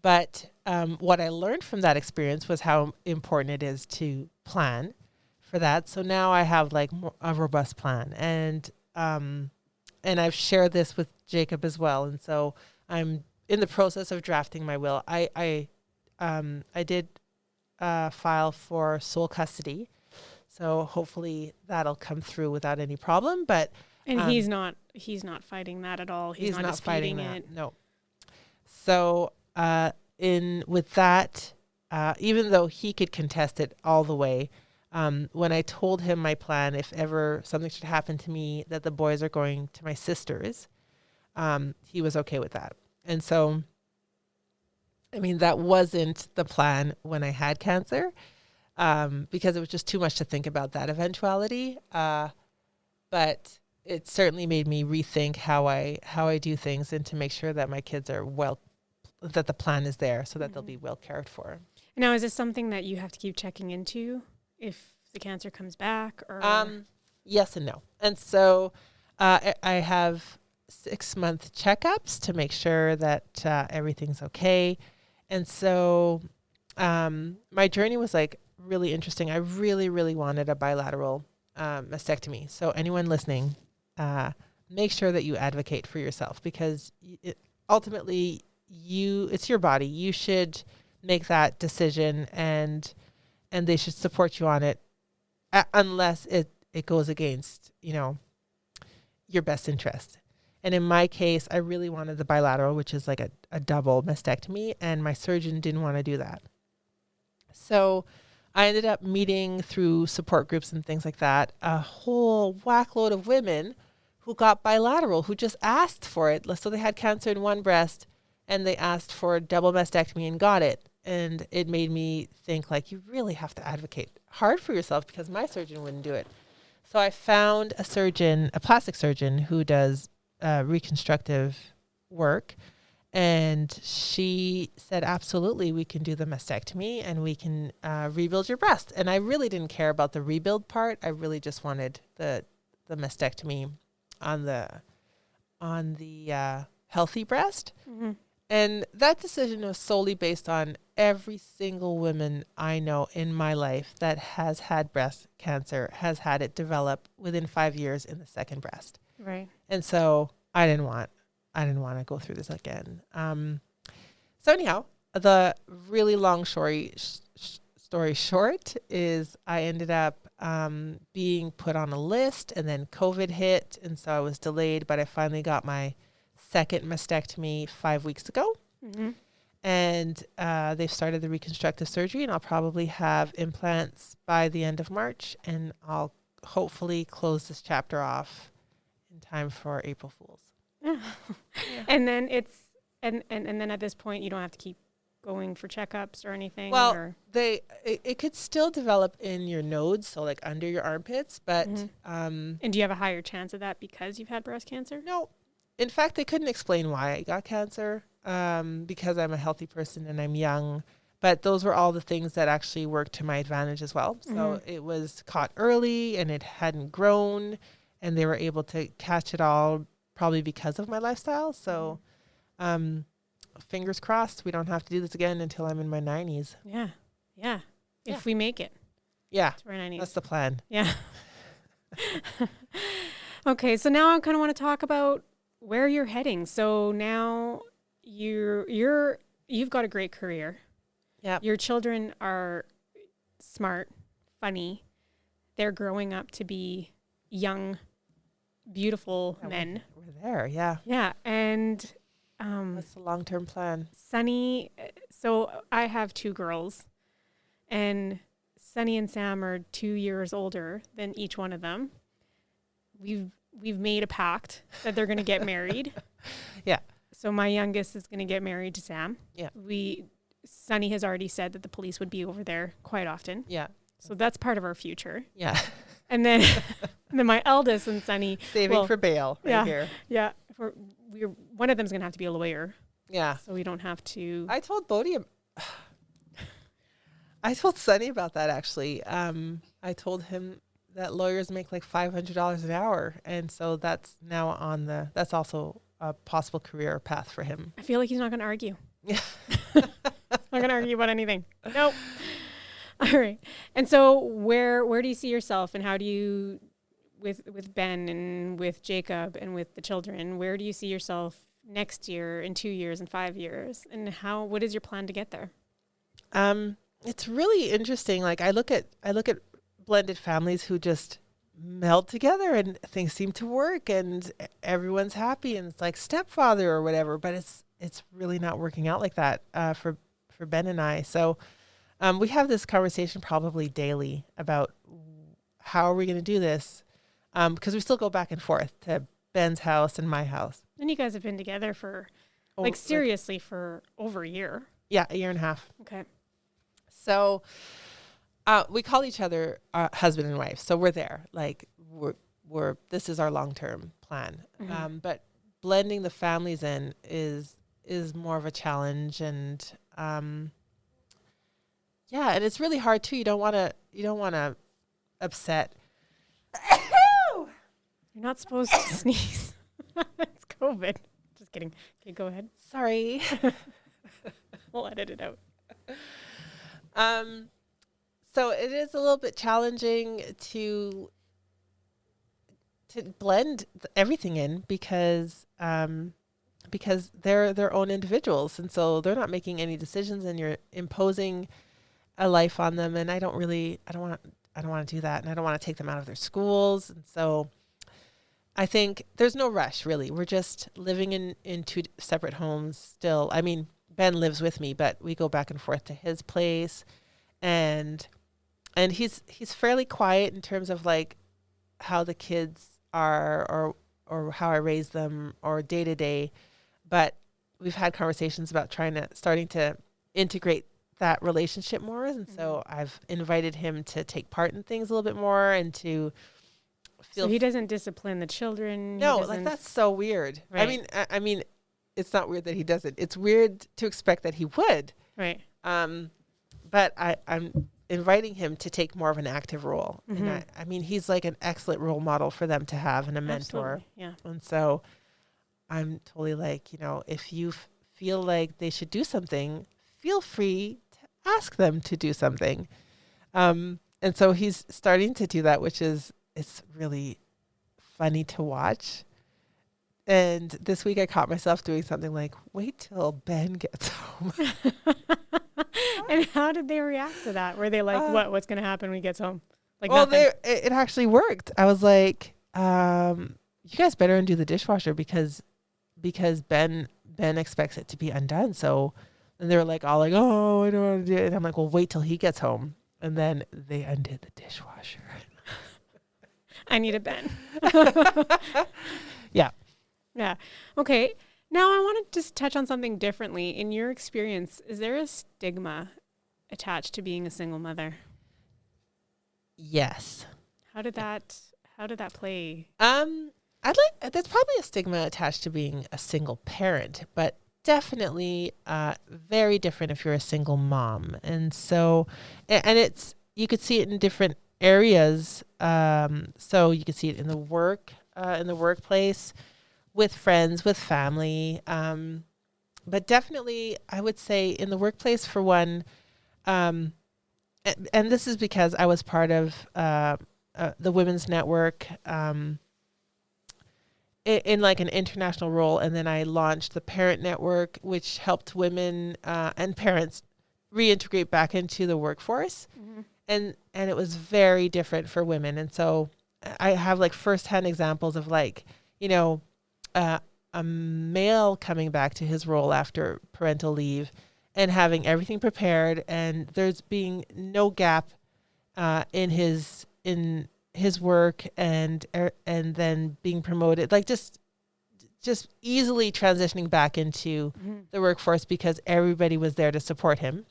But what I learned from that experience was how important it is to plan for that. So now I have like a robust plan, and I've shared this with Jacob as well. And so I'm in the process of drafting my will. I did file for sole custody, so hopefully that'll come through without any problem. But And he's not fighting that at all. He's not fighting disputing that. it. No. So with that, even though he could contest it all the way, when I told him my plan, if ever something should happen to me, that the boys are going to my sister's, he was okay with that. And so, I mean, that wasn't the plan when I had cancer, because it was just too much to think about that eventuality. But it certainly made me rethink how I do things, and to make sure that my kids are that the plan is there so that they'll be well cared for. Now, is this something that you have to keep checking into if the cancer comes back, or? Yes and no. And so I have 6-month checkups to make sure that everything's okay. And so my journey was like really interesting. I really, really wanted a bilateral mastectomy. So anyone listening, make sure that you advocate for yourself, because ultimately it's your body. You should make that decision, and they should support you on it, unless it goes against, your best interest. And in my case, I really wanted the bilateral, which is like a double mastectomy, and my surgeon didn't want to do that. So I ended up meeting through support groups and things like that, a whole whackload of women who got bilateral, who just asked for it. So they had cancer in one breast, and they asked for a double mastectomy and got it. And it made me think, like, you really have to advocate hard for yourself, because my surgeon wouldn't do it. So I found a plastic surgeon who does reconstructive work. And she said, absolutely, we can do the mastectomy, and we can rebuild your breast. And I really didn't care about the rebuild part. I really just wanted the mastectomy on the healthy breast. Mm-hmm. And that decision was solely based on every single woman I know in my life that has had breast cancer has had it develop within 5 years in the second breast. Right. And so I didn't want to go through this again. So anyhow, the really long story short is I ended up being put on a list, and then COVID hit, and so I was delayed, but I finally got my second mastectomy 5 weeks ago. Mm-hmm. And they've started the reconstructive surgery, and I'll probably have implants by the end of March, and I'll hopefully close this chapter off in time for April Fool's. Yeah. And then and then at this point you don't have to keep going for checkups or anything. Well, or? it could still develop in your nodes, so like under your armpits, but Mm-hmm. And do you have a higher chance of that because you've had breast cancer? no, in fact, they couldn't explain why I got cancer, because I'm a healthy person and I'm young. But those were all the things that actually worked to my advantage as well. So it was caught early and it hadn't grown, and they were able to catch it all probably because of my lifestyle. So fingers crossed we don't have to do this again until I'm in my 90s. Yeah. Yeah. If we make it Yeah, to our 90s. that's the plan. Yeah. Okay, so now I kind of want to talk about where you're heading. So now you've got a great career. Yeah. Your children are smart, funny. They're growing up to be young, beautiful men. We're there, yeah. Yeah, and That's the long-term plan. Sunny. So I have 2 girls, and Sunny and Sam are 2 years older than each one of them. We've made a pact that they're going to get married. Yeah. So my youngest is going to get married to Sam. Yeah. Sunny has already said that the police would be over there quite often. Yeah. So that's part of our future. Yeah. And then, my eldest and Sunny Saving for bail right here. Yeah. One of them's going to have to be a lawyer. Yeah. So we don't have to. I told Sunny about that actually. I told him that lawyers make like $500 an hour. And so that's now that's also a possible career path for him. I feel like he's not going to argue. Yeah. Not going to argue about anything. Nope. All right. And so where do you see yourself, and how do you, with Ben and with Jacob and with the children, where do you see yourself next year, in 2 years, and 5 years? And what is your plan to get there? It's really interesting. Like I look at blended families who just meld together and things seem to work and everyone's happy, and it's like stepfather or whatever, but it's really not working out like that for Ben and I. So we have this conversation probably daily about how are we going to do this, because we still go back and forth to Ben's house and my house. And you guys have been together for seriously for over a year. Yeah, a year and a half. Okay. So we call each other husband and wife. So we're there. Like we're this is our long-term plan. Mm-hmm. But blending the families in is more of a challenge, and yeah, and it's really hard too. You don't want to upset. You're not supposed to sneeze. It's COVID. Just kidding. Okay, go ahead. Sorry. We'll edit it out. So it is a little bit challenging to blend everything in because they're their own individuals, and so they're not making any decisions, and you're imposing a life on them. And I don't want to do that, and I don't want to take them out of their schools. And so I think there's no rush, really. We're just living in 2 separate homes still. I mean, Ben lives with me, but we go back and forth to his place, and he's fairly quiet in terms of like how the kids are or how I raise them or day to day. But we've had conversations about starting to integrate that relationship more. And so I've invited him to take part in things a little bit more and to feel. So he doesn't discipline the children. No, like that's so weird. Right. I mean, it's not weird that he doesn't. It's weird to expect that he would. Right. But I'm inviting him to take more of an active role. Mm-hmm. And I mean, he's like an excellent role model for them to have and a mentor. Absolutely. Yeah. And so I'm totally like, if you feel like they should do something, feel free to ask them to do something. And so he's starting to do that, it's really funny to watch. And this week I caught myself doing something like, wait till Ben gets home. And how did they react to that? Were they like, what's going to happen when he gets home? Like, well, nothing? it actually worked. I was like, you guys better undo the dishwasher because Ben expects it to be undone. So, and they were like, all like, oh, I don't want to do it. And I'm like, well, wait till he gets home. And then they undid the dishwasher. I need a Ben. Yeah. Yeah. Okay. Now I want to just touch on something differently. In your experience, is there a stigma attached to being a single mother? Yes. How did that play? I There's probably a stigma attached to being a single parent, but definitely very different if you're a single mom. And so, and you could see it in different areas. So you could see it in the workplace, with friends, with family. But definitely, I would say in the workplace, for one, and this is because I was part of the Women's Network in like an international role, and then I launched the Parent Network, which helped women and parents reintegrate back into the workforce. Mm-hmm. And it was very different for women. And so I have like firsthand examples of like, a male coming back to his role after parental leave and having everything prepared, and there's being no gap in his work, and then being promoted, like just easily transitioning back into mm-hmm. the workforce because everybody was there to support him.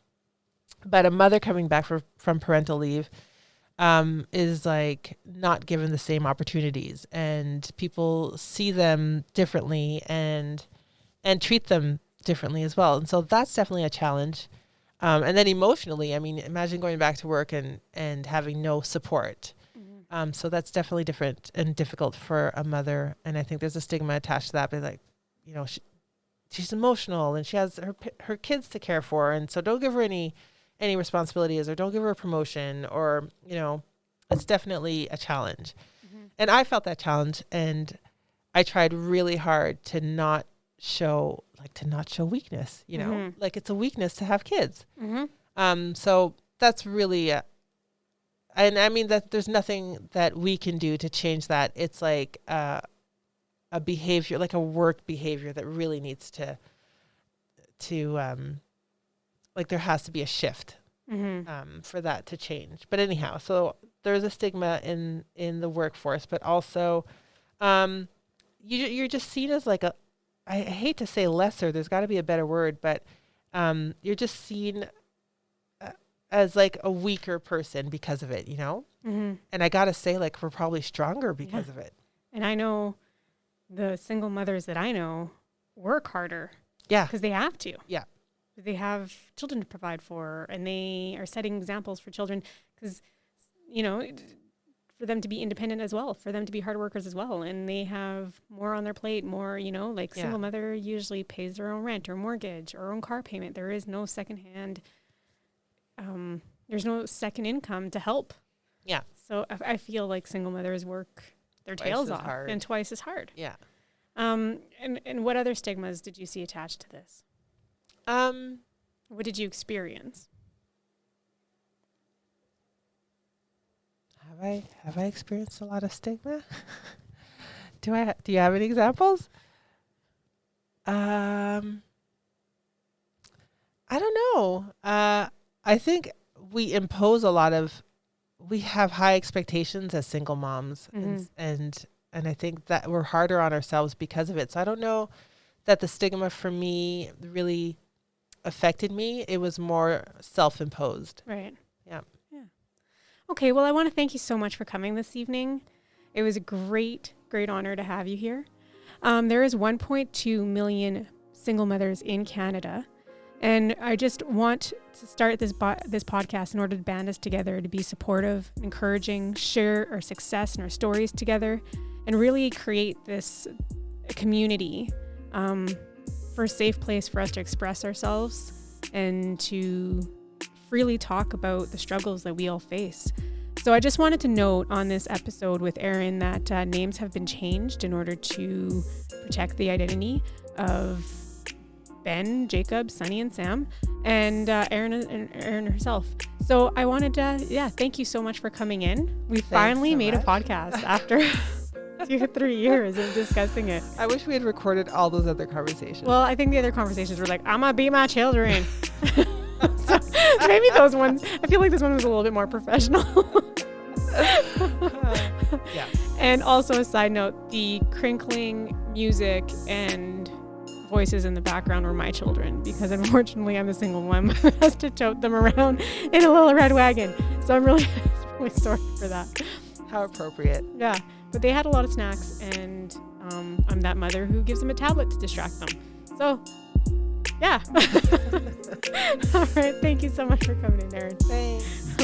But a mother coming back from parental leave is like not given the same opportunities, and people see them differently and treat them differently as well. And so that's definitely a challenge. And then emotionally, I mean, imagine going back to work and having no support. Mm-hmm. So that's definitely different and difficult for a mother. And I think there's a stigma attached to that, but like, she's emotional and she has her kids to care for. And so don't give her any responsibilities, or don't give her a promotion, or, it's definitely a challenge. Mm-hmm. And I felt that challenge, and I tried really hard to not show weakness, mm-hmm. like it's a weakness to have kids. Mm-hmm. So that's really, and I mean that there's nothing that we can do to change that. It's like a behavior, like a work behavior that really needs to like there has to be a shift mm-hmm. For that to change. But anyhow, so there's a stigma in the workforce, but also you're just seen as like I hate to say lesser, there's got to be a better word, but you're just seen as like a weaker person because of it, Mm-hmm. And I got to say, like, we're probably stronger because of it. And I know the single mothers that I know work harder. Yeah. Because they have to. Yeah. They have children to provide for, and they are setting examples for children because, for them to be independent as well, for them to be hard workers as well. And they have more on their plate, more, single mother usually pays their own rent or mortgage or own car payment. There is no secondhand, there's no second income to help. Yeah. So I feel like single mothers work their tails off and twice as hard. Yeah. And what other stigmas did you see attached to this? What did you experience? Have I experienced a lot of stigma? Do you have any examples? I don't know. I think we have high expectations as single moms, mm-hmm. and I think that we're harder on ourselves because of it. So I don't know that the stigma for me really affected me. It was more self-imposed. Right. Yeah. Okay. Well, I want to thank you so much for coming this evening. It was a great honor to have you here. There is 1.2 million single mothers in Canada. And I just want to start this podcast in order to band us together, to be supportive, encouraging, share our success and our stories together, and really create this community for a safe place for us to express ourselves and to freely talk about the struggles that we all face. So I just wanted to note on this episode with Erin that names have been changed in order to protect the identity of Ben, Jacob, Sunny, and Sam, and Erin herself. So I wanted to, thank you so much for coming in. We finally made a podcast after 3 years of discussing it. I wish we had recorded all those other conversations. Well, I think the other conversations were like, I'm gonna beat my children. So maybe those ones, I feel like this one was a little bit more professional. Yeah. And also a side note, the crinkling music and voices in the background were my children, because unfortunately I'm the single one who has to tote them around in a little red wagon. So I'm really sorry for that. How appropriate. Yeah. But they had a lot of snacks, and I'm that mother who gives them a tablet to distract them. So, yeah. All right. Thank you so much for coming in, Erin. Thanks.